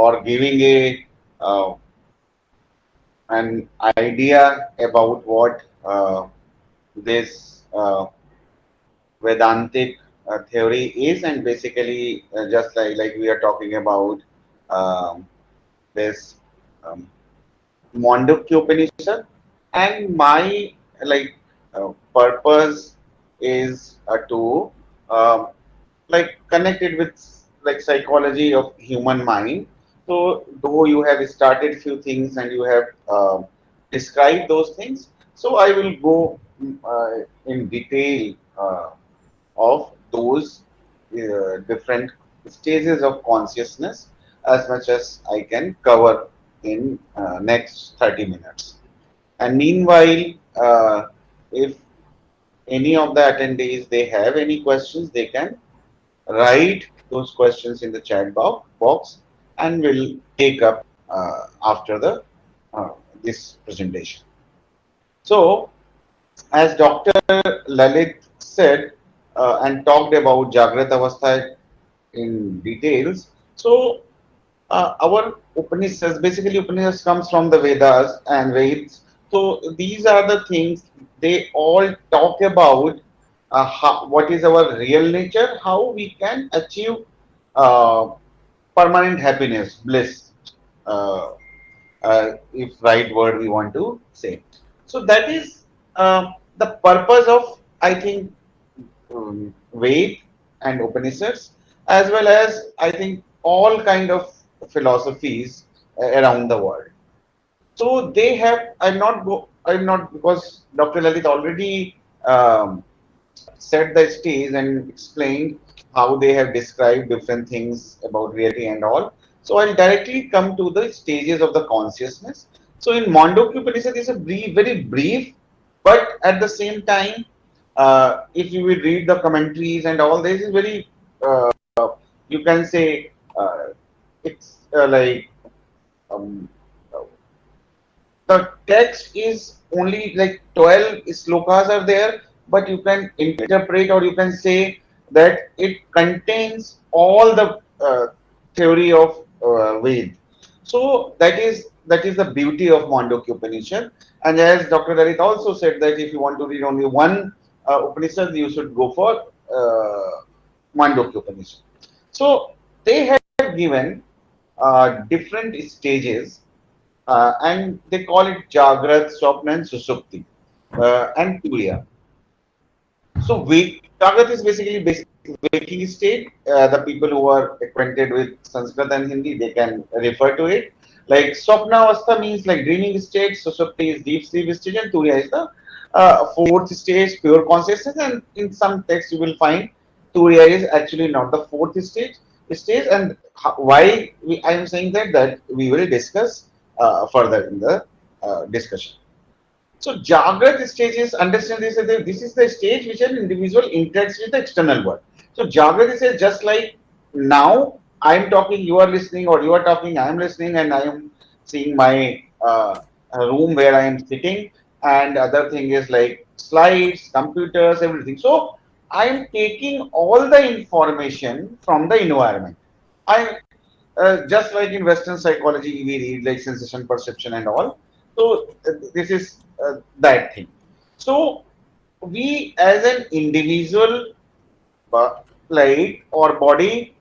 or giving a an idea about what this Vedantic theory is, and basically just like we are talking about um, this um, Mondukya Upanishad, and my like purpose is to like connected with like psychology of human mind. So though you have started few things and you have described those things, so I will go in detail of those different stages of consciousness as much as I can cover in next 30 minutes. And meanwhile, if any of the attendees they have any questions, they can write those questions in the chat box, and we'll take up after the this presentation. So, as Dr. Lalit said and talked about Jagrat Avastha in details, so our Upanishads, basically Upanishads comes from the Vedas and Veds. So these are the things they all talk about what is our real nature, how we can achieve uh, permanent happiness, bliss, uh, if right word we want to say. So that is the purpose of, I think, Ved and Upanishads, as well as I think all kind of philosophies around the world. So they have. I'm not because Dr. Lalit already set the stage and explained how they have described different things about reality and all. So I'll directly come to the stages of the consciousness. So in Mondokya Upanishad is a brief, very brief, but at the same time, if you will read the commentaries and all, this is very, you can say, it's like um, the text is only like 12 slokas are there, but you can interpret or you can say that it contains all the theory of Ved. So that is the beauty of Mandukya Upanishad. And as Dr. Lalit also said that if you want to read only one Upanishad, you should go for Mandukya Upanishad. So they have given different stages and they call it Jagrat, Swapna, and Susupti, and Turiya. So, Jagrat is basically waking state. The people who are acquainted with Sanskrit and Hindi, they can refer to it. Like Swapna Avastha means like dreaming state, Susupti is deep sleep stage, and Turiya is the fourth stage, pure consciousness. And in some texts, you will find Turiya is actually not the fourth stage. And why I am saying that we will discuss further in the discussion. So Jagrat stage is, understand this, this is the stage which an individual interacts with the external world. So Jagrat is just like now I am talking, you are listening, or you are talking, I am listening, and I am seeing my room where I am sitting, and other thing is like slides, computers, everything. So I am taking all the information from the environment. I just like in Western psychology, we read like sensation, perception, and all. So this is that thing. So we, as an individual, like or body,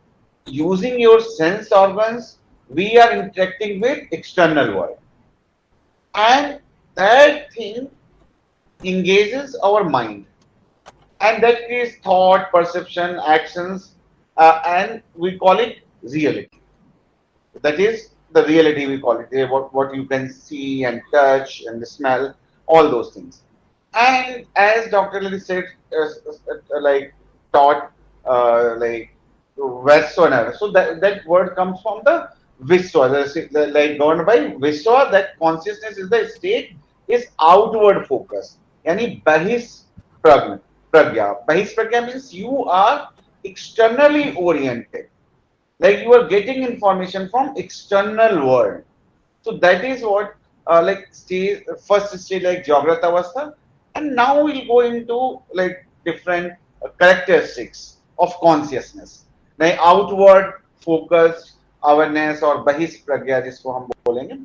using your sense organs, we are interacting with external world, and that thing engages our mind, and that is thought, perception, actions, and we call it reality. That is the reality we call it. What you can see and touch and smell, all those things. And as Dr. Lily said, like taught, like Vessona. So that word comes from the Viswa, like governed by Viswa. That consciousness is the state is outward focus. Yani bahis pragya. Bahis pragya means you are externally oriented, like you are getting information from external world. So that is what like stage, first stage like Jagrata Avastha, and now we'll go into like different characteristics of consciousness, like outward focused, awareness or bahis pragya जिसको हम बोलेंगे.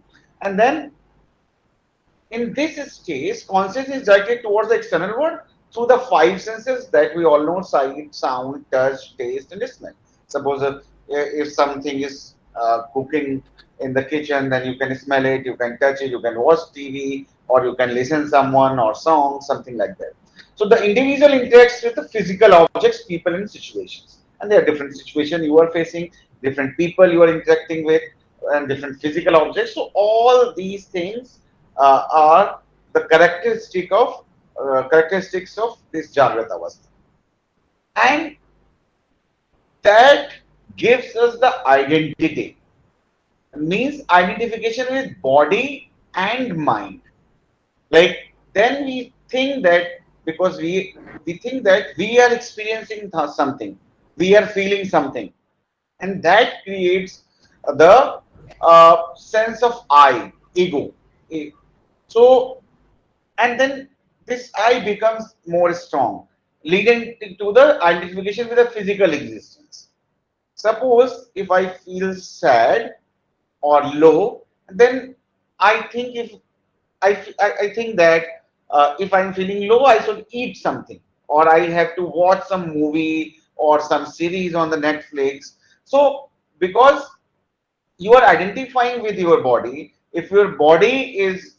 And then in this stage, consciousness is directed towards the external world through the five senses that we all know: sight, sound, touch, taste, and smell. Suppose if something is cooking in the kitchen, then you can smell it, you can touch it, you can watch TV, or you can listen someone or song, something like that. So the individual interacts with the physical objects, people, and situations. And there are different situations you are facing, different people you are interacting with, and different physical objects. So all these things are the characteristics of this Jagrata Avastha, and that gives us the identity. Means identification with body and mind. Like then we think that because we think that we are experiencing something, we are feeling something, and that creates the sense of I, ego. So and then this I becomes more strong, leading to the identification with the physical existence. Suppose if I feel sad or low, then I think if I think that if I'm feeling low, I should eat something, or I have to watch some movie or some series on the Netflix. So because you are identifying with your body, if your body is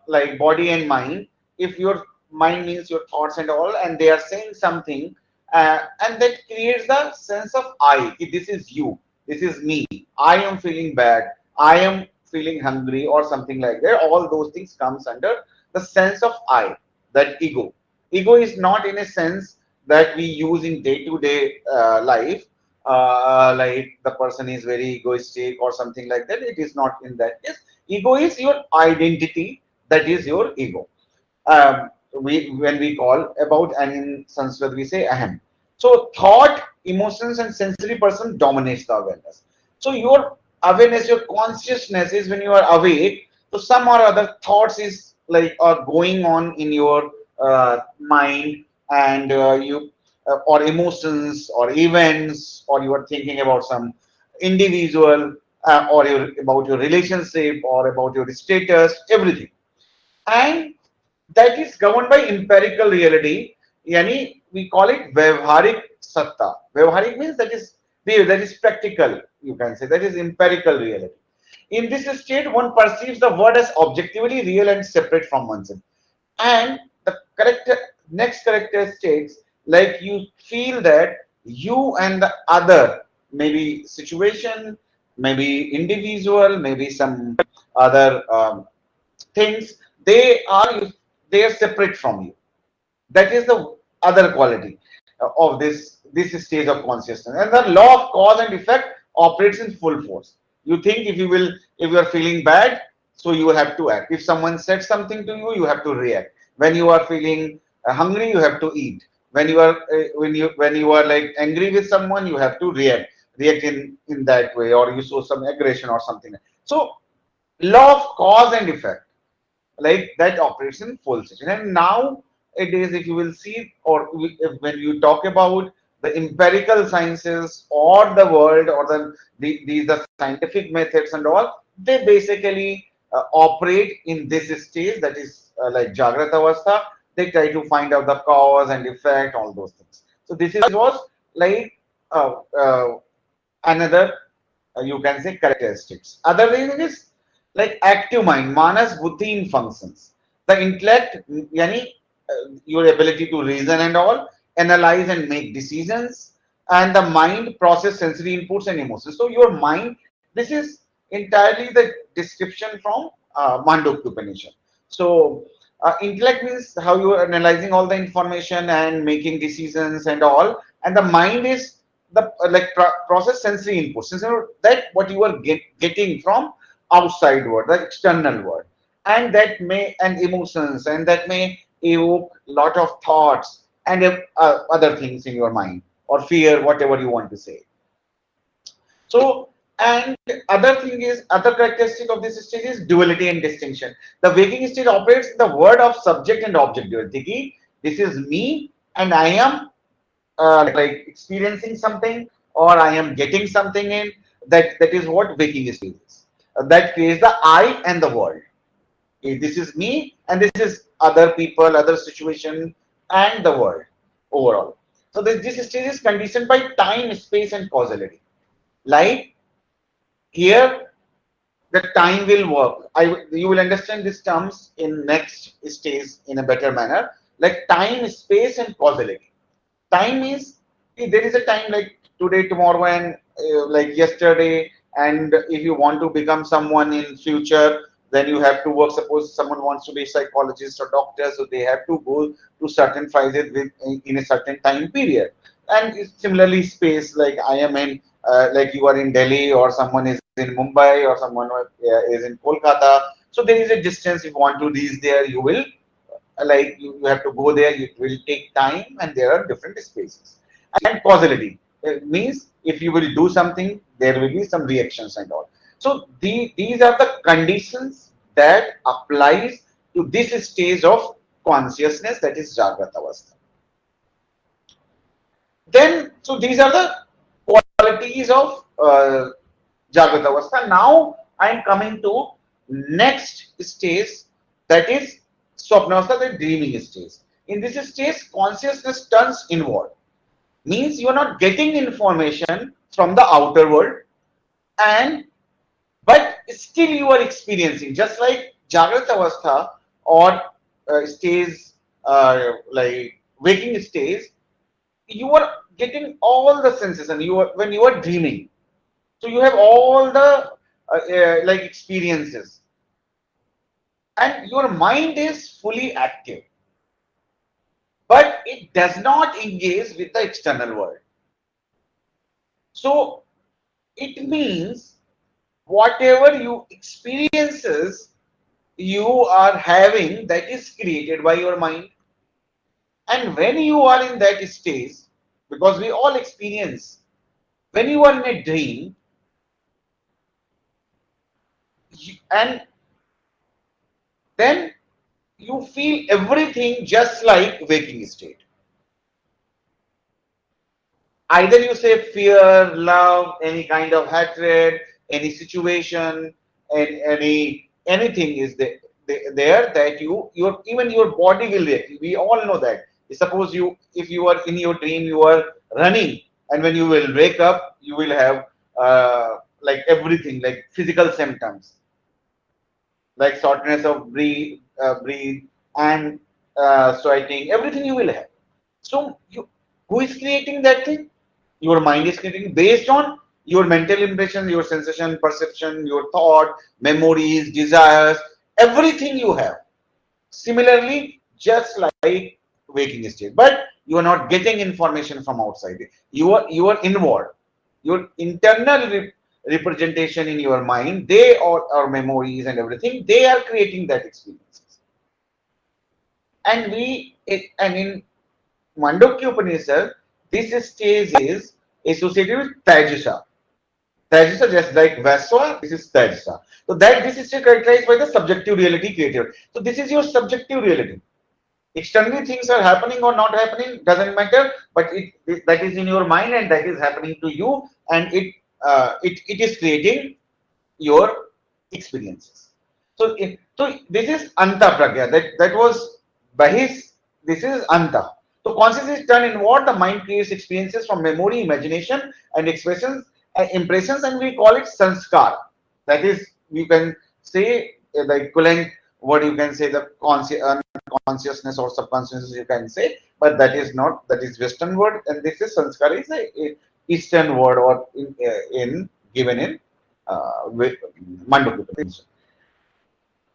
like body and mind, if your mind means your thoughts and all, and they are saying something, and that creates the sense of I. This is you, this is me, I am feeling bad, I am feeling hungry, or something like that. All those things comes under the sense of I, that ego is not in a sense that we use in day to day life, like the person is very egoistic or something like that. It is not in that case. Ego is your identity, that is your ego. When we call about, and in Sanskrit we say aham. So thought, emotions, and sensory person dominates the awareness. So your awareness, your consciousness is when you are awake. So some or other thoughts is like are going on in your mind, and you or emotions or events, or you are thinking about some individual, or about your relationship or about your status, everything. And that is governed by empirical reality. Yani we call it Vyavharik Satta. Vyavharik means that is practical, you can say, that is empirical reality. In this state, one perceives the world as objectively real and separate from oneself. And the next characteristics, like you feel that you and the other, maybe situation, maybe individual, maybe some other things, they are they are separate from you. That is the other quality of this stage of consciousness. And the law of cause and effect operates in full force. You think if you are feeling bad, so you have to act. If someone said something to you, you have to react. When you are feeling hungry, you have to eat. When you are when you are like angry with someone, you have to react in that way, or you show some aggression or something. So law of cause and effect, like that operates in full session. And nowadays, if you will see, or when you talk about the empirical sciences or the world, or these the scientific methods and all, they basically operate in this stage, that is like Jagrata Avastha. They try to find out the cause and effect, all those things. So this is was like uh, uh, another, you can say, characteristics. Other thing is like active mind, manas buddhi in functions. The intellect, yani your ability to reason and all, analyze and make decisions, and the mind process sensory inputs and emotions. So your mind, this is entirely the description from Mandukya Upanishad. So intellect means how you are analyzing all the information and making decisions and all, and the mind is the process sensory inputs. So that what you are getting from outside world, the external world, and that may, and emotions, and that may evoke lot of thoughts and other things in your mind, or fear, whatever you want to say. So, and other thing is, other characteristic of this stage is duality and distinction. The waking stage operates in the world of subject and object duality. This is me, and I am like experiencing something, or I am getting something in. That is what waking stage is. That creates the I and the world. This is me, and this is other people, other situation, and the world overall. So this stage is conditioned by time, space, and causality. Like here, the time will work. You will understand these terms in next stage in a better manner. Like time, space, and causality. Time is, there is a time like today, tomorrow, and like yesterday. And if you want to become someone in future, then you have to work. Suppose someone wants to be a psychologist or doctor, so they have to go to certain phases in a certain time period. And similarly, space, like I am in, like you are in Delhi, or someone is in Mumbai, or someone is in Kolkata. So there is a distance. If you want to reach there, you will, like you have to go there. It will take time, and there are different spaces. And causality means if you will do something, there will be some reactions and all. So these are the conditions that applies to this stage of consciousness, that is Jagrat Avastha. Then, so these are the qualities of Jagrat Avastha. Now I am coming to next stage, that is Swapnavastha, the dreaming stage. In this stage, consciousness turns inward. Means you are not getting information from the outer world, and but still you are experiencing, just like Jagrat Avastha or stage, like waking stage, you are getting all the senses, and you are, when you are dreaming, so you have all the like experiences, and your mind is fully active, but it does not engage with the external world. So it means whatever you experiences you are having, that is created by your mind. And when you are in that stage, because we all experience, when you are in a dream, and then you feel everything just like waking state. Either you say fear, love, any kind of hatred, any situation, and anything is there that your even your body will react. We all know that. Suppose you, if you are in your dream, you are running, and when you will wake up, you will have like everything, like physical symptoms, like shortness of breathe, and sweating, everything you will have. So who is creating that thing? Your mind is creating based on your mental impression, your sensation, perception, your thought, memories, desires, everything you have. Similarly, just like waking state, but you are not getting information from outside. You are inward. Your internal representation in your mind, they are memories and everything. They are creating that experiences. And in Mandukya Upanishad, this stage is associated with Tajisa. Tajisa, just like Vaswa, this is Tajisa. So that this is still characterized by the subjective reality created. So this is your subjective reality. Externally things are happening or not happening, doesn't matter, but that is in your mind, and that is happening to you, and it is creating your experiences. So this is Anta Pragya. That was Bahis. This is Anta. So consciousness is turned inward. The mind creates experiences from memory, imagination, and expressions, impressions, and we call it sanskar. That is, you can say the equivalent word. You can say the consciousness or subconsciousness. You can say, but that is not. That is Western word, and this is sanskar. Is a Eastern word, or in given in with Mandukya.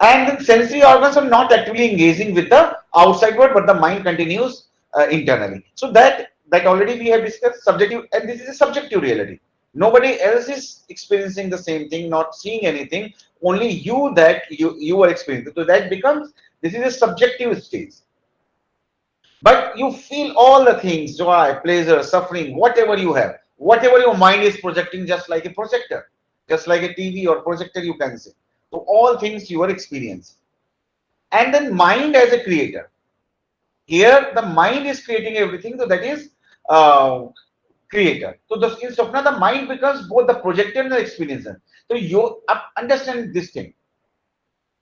And the sensory organs are not actively engaging with the outside world, but the mind continues internally. So that already we have discussed subjective, and this is a subjective reality. Nobody else is experiencing the same thing, not seeing anything. Only you, that you are experiencing. So that becomes, this is a subjective stage. But you feel all the things, joy, pleasure, suffering, whatever you have, whatever your mind is projecting, just like a projector, just like a TV or projector, you can say. So all things you are experiencing. And then mind as a creator. Here the mind is creating everything. So that is creator. So in Swapna, the mind becomes both the projector and the experiencer. So you understand this thing.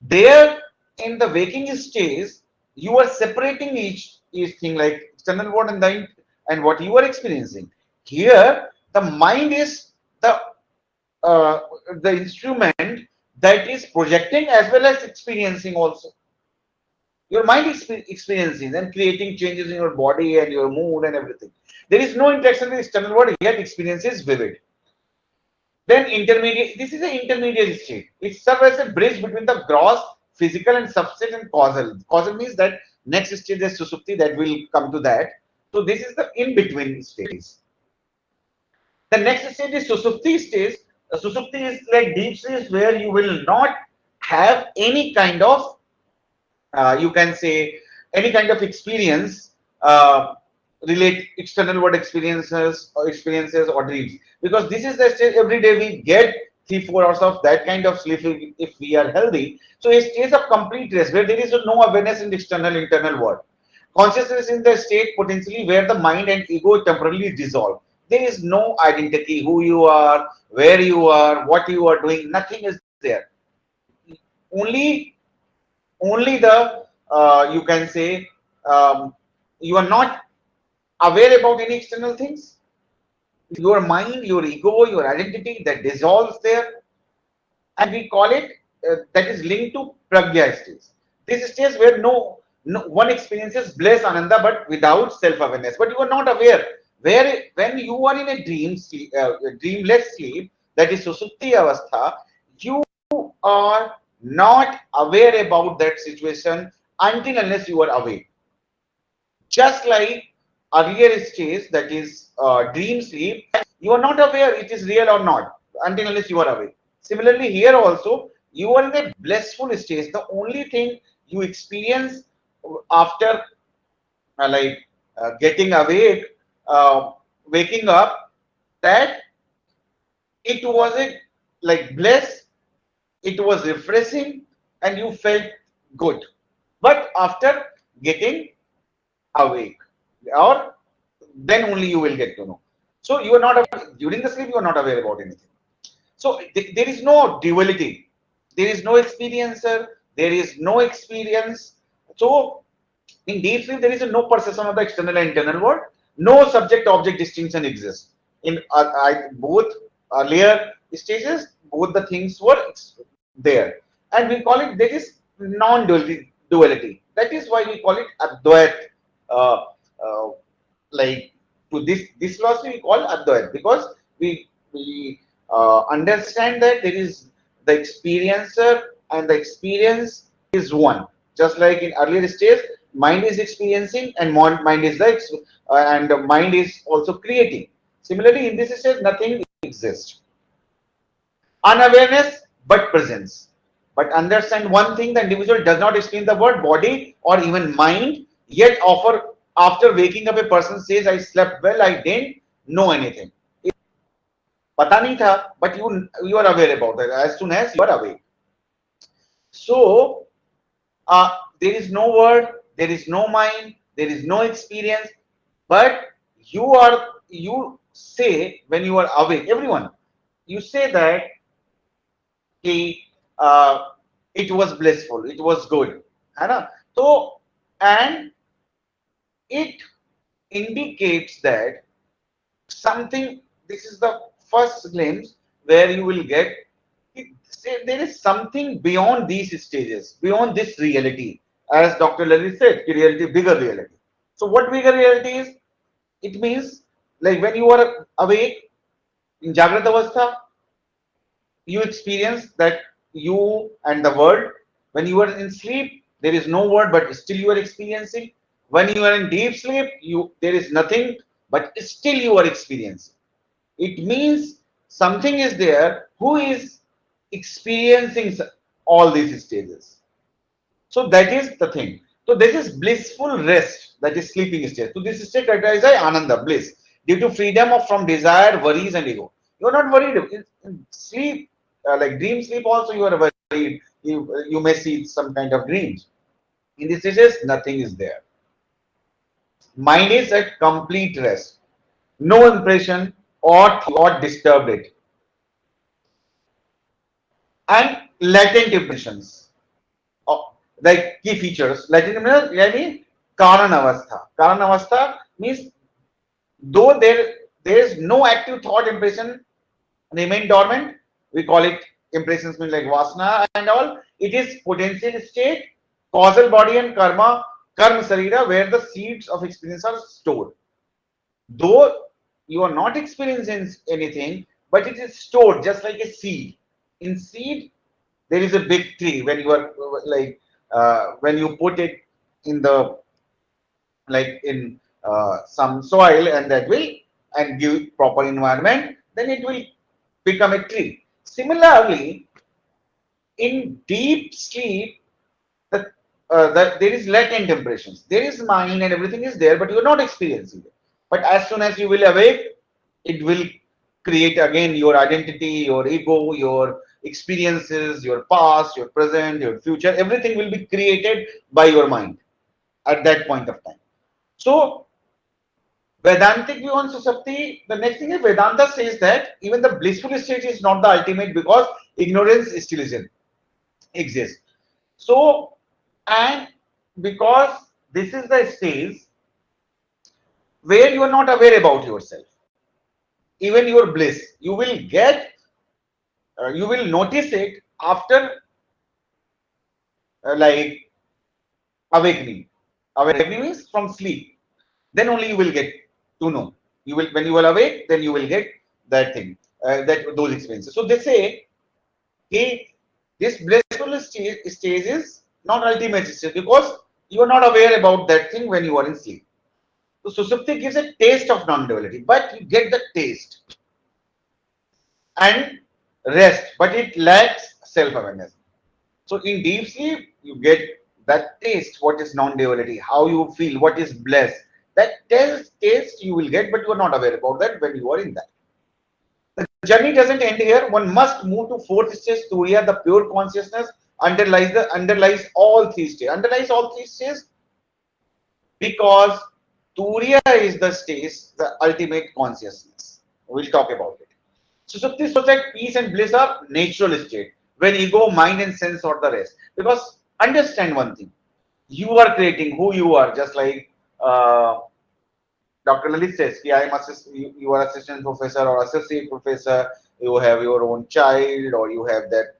There in the waking stage, you are separating each thing like external world and what you are experiencing. Here, the mind is uh, the instrument that is projecting as well as experiencing also. Your mind is experiencing and creating changes in your body and your mood and everything. There is no interaction with external world, yet experience is vivid. Then intermediate, this is an intermediate state. It serves as a bridge between the gross, physical and substance and causal. Causal means that next stage is susupti, that will come to that. So this is the in-between stage. The next stage is susupti stage. Susupti is like deep stage where you will not have any kind of you can say any kind of experience relate external world experiences or dreams, because this is the stage every day we get 3-4 hours of that kind of sleep if we are healthy. So a stage of complete rest where there is no awareness in the external internal world. Consciousness in the state potentially where the mind and ego temporarily dissolve. There is no identity, who you are, where you are, what you are doing, nothing is there. Only the you can say you are not aware about any external things. Your mind, your ego, your identity that dissolves there, and we call it that is linked to pragya stage. This stage where no one experiences bliss ananda but without self-awareness, but you are not aware. Where when you are in a dreamless sleep, that is susupti avastha, you are not aware about that situation until unless you are awake. Just like earlier stage, that is dream sleep, you are not aware it is real or not until unless you are awake. Similarly, here also you are in a blissful stage. The only thing you experience after getting awake, waking up, that it was a like bliss, it was refreshing, and you felt good. But after getting awake, or then only you will get to know. So you are not during the sleep, you are not aware about anything. So there is no duality, there is no experiencer, there is no experience. So in deep sleep, there is no perception of the external and internal world. No subject-object distinction exists. In both earlier stages, both the things were there, and we call it, that is non-duality. Duality. That is why we call it Advait. Uh, uh, like to this philosophy we call Advait, because we understand that there is the experiencer and the experience is one. Just like in earlier stage, mind is experiencing and mind is and the mind is also creating. Similarly, in this stage, nothing exists. Unawareness but presence. But understand one thing: the individual does not experience the word body or even mind, yet after waking up, a person says, I slept well, I didn't know anything. पता नहीं था, but you are aware about it as soon as you are awake. So there is no word, there is no mind, there is no experience, but you say when you are awake, everyone, you say that he it was blissful, it was good, है ना? So and it indicates that something. This is the first glimpse where you will get there is something beyond these stages, beyond this reality, as Dr. Lalit said, reality, bigger reality. So what bigger reality is? It means like when you are awake in Jagrata Avastha, you experience that you and the world. When you are in sleep, there is no word, but still you are experiencing. When you are in deep sleep, there is nothing, but still you are experiencing. It means something is there who is experiencing all these stages. So that is the thing. So this is blissful rest, that is sleeping state. So this state characterized by ananda, bliss, due to freedom from desire, worries, and ego. You are not worried. In sleep, like dream sleep, also you are worried. You may see some kind of dreams. In this stages, nothing is there. Mind is at complete rest. no impression or disturbed it. And latent impressions, like key features. Latent impressions, yani Karan Avastha. Karan Avastha means though there is no active thought impression remain dormant, we call it impressions mean like vasana and all. It is potential state, causal body and karma sarira, where the seeds of experience are stored. Though you are not experiencing anything, but it is stored just like a seed. In seed, there is a big tree when you are like when you put it in the like in some soil and that will and give proper environment, then it will become a tree. Similarly, in deep sleep, there is latent impressions. There is mind and everything is there, but you are not experiencing it. But as soon as you will awake, it will create again your identity, your ego, your experiences, your past, your present, your future. Everything will be created by your mind at that point of time. So Vedantic view on Susapti, the next thing is Vedanta says that even the blissful state is not the ultimate because ignorance still exists. So, and because this is the stage where you are not aware about yourself, even your bliss, you will notice it after like awakening. Awakening means from sleep. Then only you will get to know. You will when you will awake, then you will get that thing, that those experiences. So they say, okay, this blissful stage is not ultimate stage because you are not aware about that thing when you are in sleep. So Susupti gives a taste of non-duality, but you get the taste and rest, but it lacks self-awareness. So in deep sleep, you get that taste, what is non-duality, how you feel, what is bliss. That taste you will get, but you are not aware about that when you are in that. The journey doesn't end here. One must move to fourth stage, Turiya, the pure consciousness underlies all three stages. Underlies all three stages because Turiya is the stage, the ultimate consciousness. We'll talk about it. So Supti shows that peace and bliss are natural state when ego, mind, and sense are the rest. Because understand one thing, you are creating who you are, just like Dr. Lalit says, you are assistant professor or associate professor, you have your own child, or you have that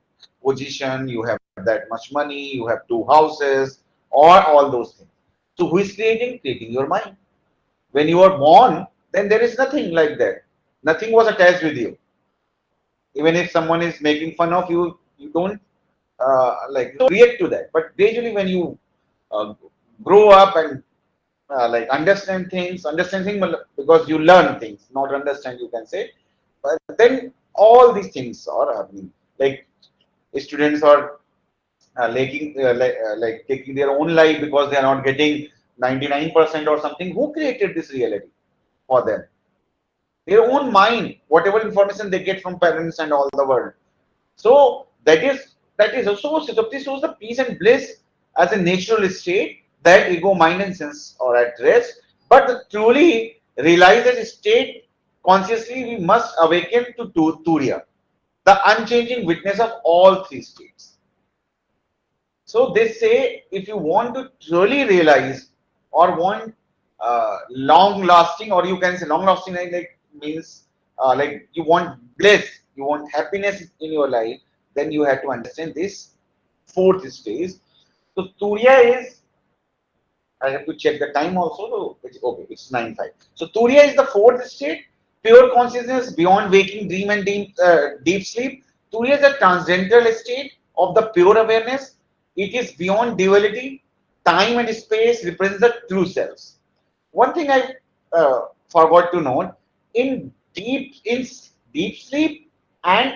position, you have that much money, you have two houses, or all those things. So who is creating? Creating your mind. When you are born, then there is nothing like that. Nothing was attached with you. Even if someone is making fun of you, you don't like react to that. But gradually, when you uh, grow up and like understand things because you learn things, not understand, you can say. But then all these things are happening. Like students are like taking their own life because they are not getting 99% or something. Who created this reality for them? Their own mind, whatever information they get from parents and all the world. So that is also Siddharthi shows the peace and bliss as a natural state that ego, mind, and sense are at rest. But to truly realize that state consciously, we must awaken to Turiya, the unchanging witness of all three states. So they say if you want to truly realize or want long lasting, or you can say long lasting like means like you want bliss, you want happiness in your life, then you have to understand this fourth stage. So Turiya is, I have to check the time also. So it's okay, it's 9:05. So Turiya is the fourth state, pure consciousness beyond waking, dream, and deep sleep. Turiya is a transcendental state of the pure awareness. It is beyond duality. Time and space represents the true selves. One thing I forgot to note, in deep sleep and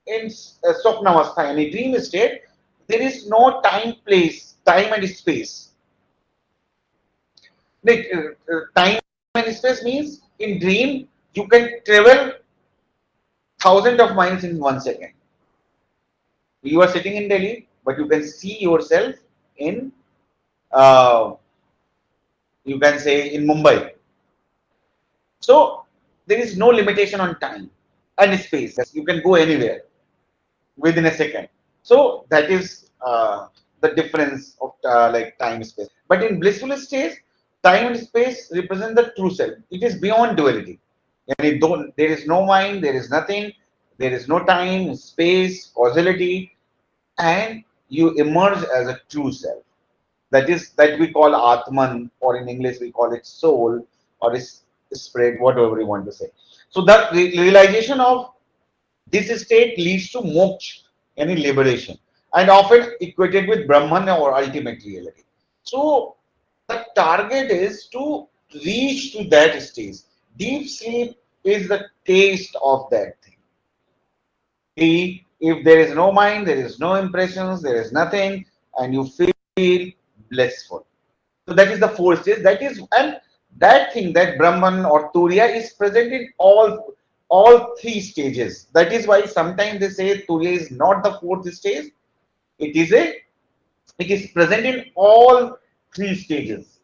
in Swapnavastha, in a dream state, there is no time and space. Like, time and space means in dream you can travel thousands of miles in 1 second. You are sitting in Delhi, but you can see yourself in uh, you can say in Mumbai. So there is no limitation on time and space. You can go anywhere within a second. So that is the difference of like time space. But in blissful state, time and space represent the true self. It is beyond duality. And there is no mind, there is nothing, there is no time, space, causality, and you emerge as a true self. That we call Atman, or in English we call it soul, or is spirit, whatever you want to say. So the realization of this state leads to moksha, any liberation, and often equated with Brahman or ultimate reality. So the target is to reach to that stage. Deep sleep is the taste of that thing. If there is no mind, there is no impressions, there is nothing, and you feel blissful. So that is the fourth stage. That is, and that thing, that Brahman or Turiya is present in all three stages. That is why sometimes they say Turiya is not the fourth stage. It is present in all three stages.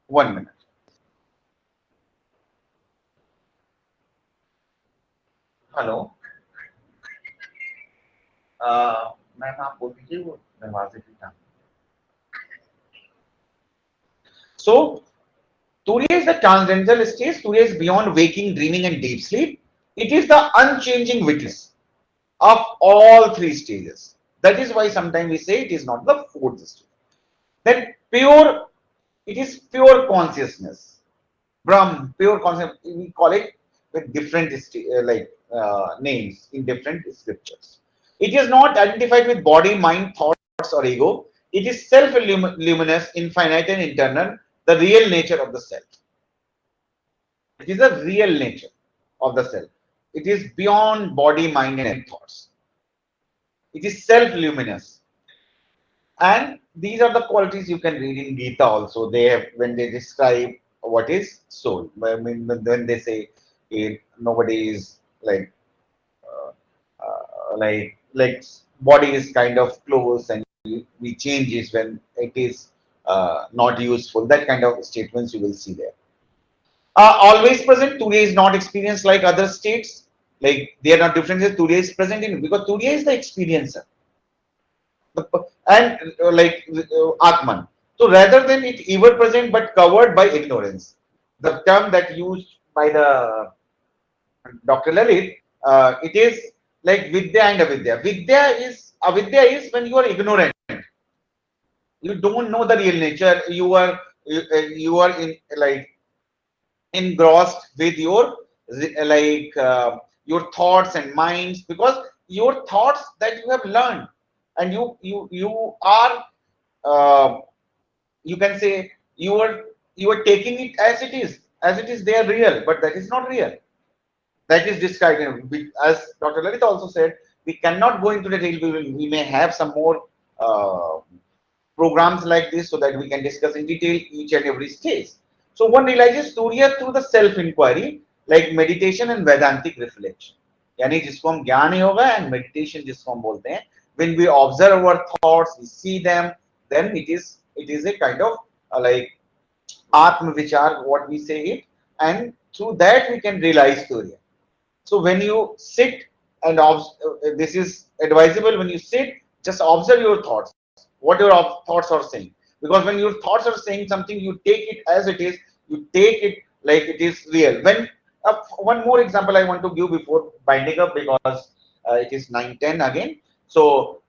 1 minute. Hello. Ma'am आप बोल दीजिए वो दरवाजे की काम. So Turiya is the transcendental stage. Turiya is beyond waking, dreaming, and deep sleep. It is the unchanging witness of all three stages. That is why sometimes we say it is not the fourth stage. Then pure, it is pure consciousness. Brahm, pure consciousness. We call it with different names in different scriptures. It is not identified with body, mind, thoughts, or ego. It is self-luminous, infinite, and internal, the real nature of the self. It is the real nature of the self. It is beyond body, mind, and thoughts. It is self-luminous. And these are the qualities you can read in Gita also. They have, when they describe what is soul. I mean, when they say nobody is like body is kind of close and we change it when it is not useful. That kind of statements you will see there. Always present. Today is not experienced like other states. Like they are not different. Today is present in, because today is the experiencer. And Atman. So rather than it ever present but covered by ignorance. The term that used by the Dr. Lalit, it is like Vidya and Avidya. Avidya is when you are ignorant. You don't know the real nature. You are in like engrossed with your your thoughts and minds, because your thoughts that you have learned, and you are you can say you are taking it as it is, they are real, but that is not real. That is described as Dr. Lalit also said. We cannot go into detail. We may have some more programs like this so that we can discuss in detail each and every stage. So one realizes Turiya through the self-inquiry, like meditation and Vedantic reflection. यानी जिसको हम ज्ञान yoga and meditation जिसको हम बोलते हैं. When we observe our thoughts, we see them, then it is a kind of like Atma Vichar, what we say it, and through that we can realize Turiya. So when you sit and this is advisable, when you sit, just observe your thoughts, what your thoughts are saying. Because when your thoughts are saying something, you take it as it is, you take it like it is real. When one more example I want to give before binding up, because it is 9:10 again. So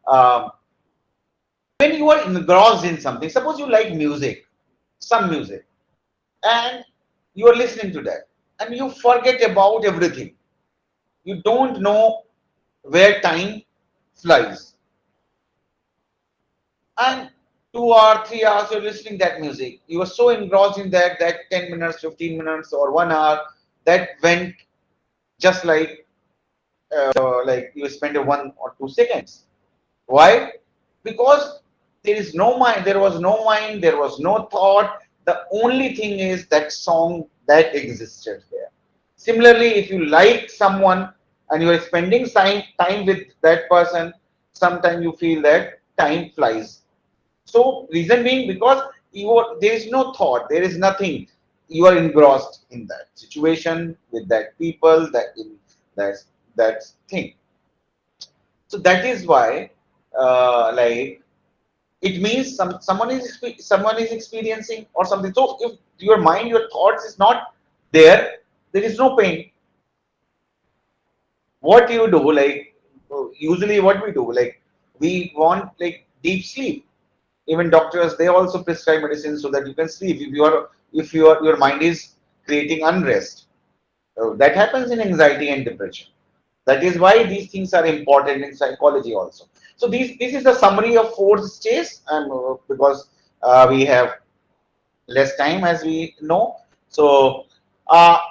when you are engrossed in something, suppose you like music, some music, and you are listening to that, and you forget about everything. You don't know where time flies. And 2 hours, 3 hours, you're listening that music. You are so engrossed in that 10 minutes, 15 minutes, or 1 hour that went just like you spent a 1 or 2 seconds. Why? Because there is no mind, there was no mind, there was no thought. The only thing is that song that existed there. Similarly, if you like someone and you are spending time with that person, sometimes you feel that time flies. So reason being, because there is no thought, there is nothing. you are engrossed in that situation with that people, that that thing. So that is why, like, it means someone is experiencing or something. So if your mind, your thoughts is not there, there is no pain. What you do, like, usually what we do, like, we want like deep sleep. Even doctors, they also prescribe medicine so that you can sleep if your mind is creating unrest. That happens in anxiety and depression. That is why these things are important in psychology also. So this is the summary of four stages, and because we have less time, as we know. So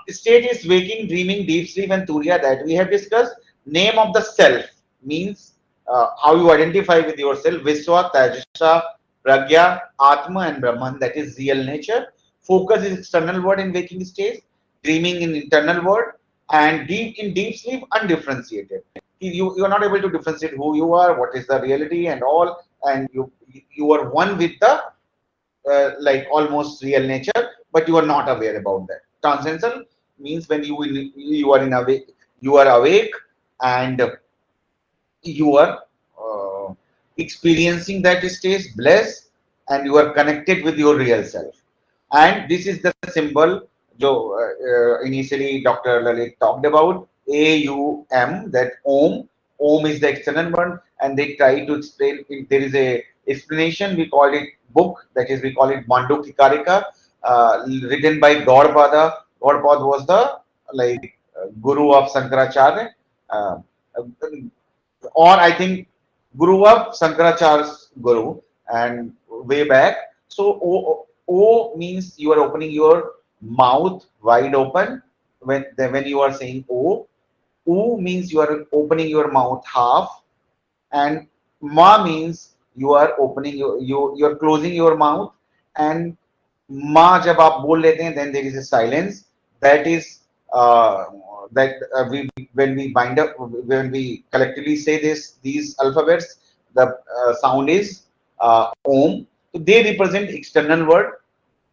state is waking, dreaming, deep sleep, and turiya, that we have discussed. Name of the self means how you identify with yourself. Viswa, Tajasa, Pragya, Atma, and Brahman, that is real nature. Focus is external word in waking stage. Dreaming in internal word, and deep sleep, undifferentiated. You are not able to differentiate who you are, what is the reality, and all, and you are one with the like almost real nature, but you are not aware about that. Transcendental means when you are in awake, you are awake, and you are experiencing that stage, bliss, and you are connected with your real self. And this is the symbol जो initially Dr. Lalit talked about, AUM, that Om. Om is the external one, and they try to explain. There is a explanation. We call it book. That is, we call it Mandukikarika, written by Gaurapada. Gaurapada was the like guru of Shankaracharya, uh, or I think Guru of Shankaracharya's Guru, and way back. So O means you are opening your mouth wide open when you are saying O. U means you are opening your mouth half, and Ma means you are opening you are closing your mouth, and Ma जब आप बोल लेते हैं, then there is a silence. That is that we when we bind up, when we collectively say these alphabets, the sound is Om. So they represent external word,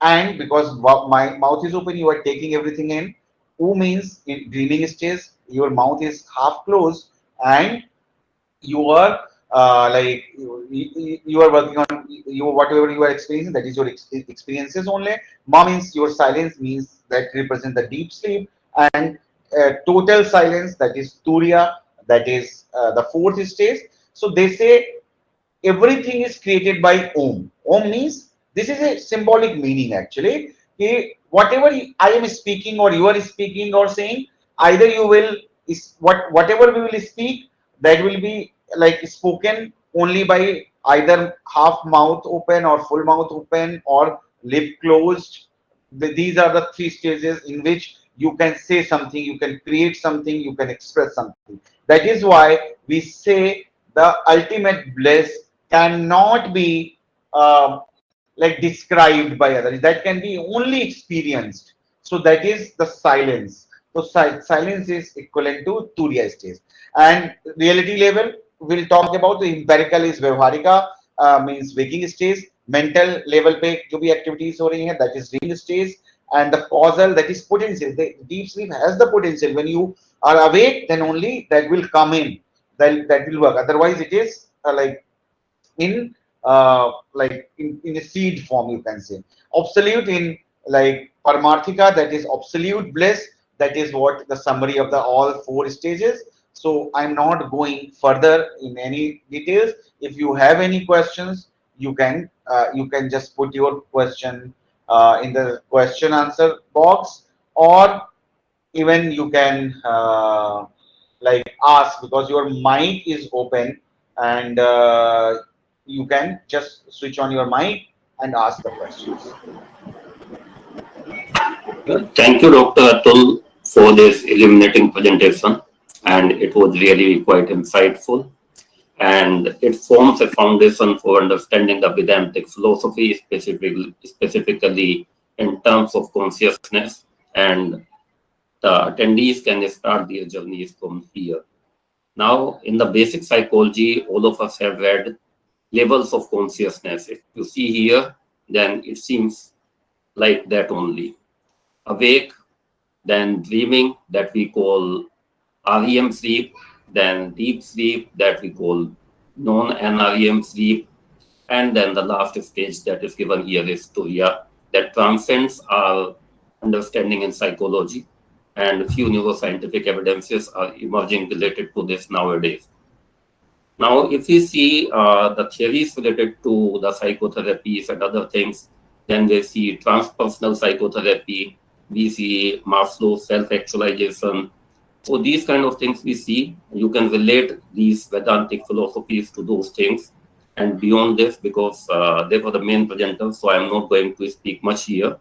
and because my mouth is open, you are taking everything in. U means in dreaming stage, your mouth is half closed, and you are like you are working on you, whatever you are experiencing, that is your experiences only. Ma means your silence, means that represent the deep sleep, and total silence, that is turiya, that is the fourth stage. So they say everything is created by Om. Om means, this is a symbolic meaning actually. Whatever I am speaking or you are speaking or saying, either you will is whatever we will speak, that will be like spoken only by either half mouth open or full mouth open or lip closed. These are the three stages in which you can say something, you can create something, you can express something. That is why we say the ultimate bliss cannot be like described by others. That can be only experienced. So that is the silence. So silence is equivalent to Turiya stage. And reality level, we'll talk about. The empirical is Vyavharika, means waking stage. Mental level पे जो भी activities हो रही हैं, that is dreaming stage. And the causal, that is potential. The deep sleep has the potential. When you are awake, then only that will come in. That will work. Otherwise, it is like in in a seed form, you can say. Absolute in like Paramarthika, that is absolute bliss. That is what the summary of the all four stages. So I'm not going further in any details. If you have any questions, you can just put your question in the question answer box, or even you can like ask, because your mic is open, and you can just switch on your mic and ask the questions. Thank you, Dr. Atul, for this illuminating presentation, and it was really quite insightful. And it forms a foundation for understanding the Vedantic philosophy, specifically in terms of consciousness, and the attendees can start their journeys from here. Now, in the basic psychology, all of us have read levels of consciousness. If you see here, then it seems like that only. awake, then dreaming that we call REM sleep, then deep sleep that we call non-NREM sleep, and then the last stage that is given here is Turia, that transcends our understanding in psychology, and few neuroscientific evidences are emerging related to this nowadays. Now, if we see the theories related to the psychotherapies and other things, then we see transpersonal psychotherapy, we see Maslow's self-actualization. So these kind of things we see, you can relate these Vedantic philosophies to those things. And beyond this, because they were the main presenters, so I'm not going to speak much here.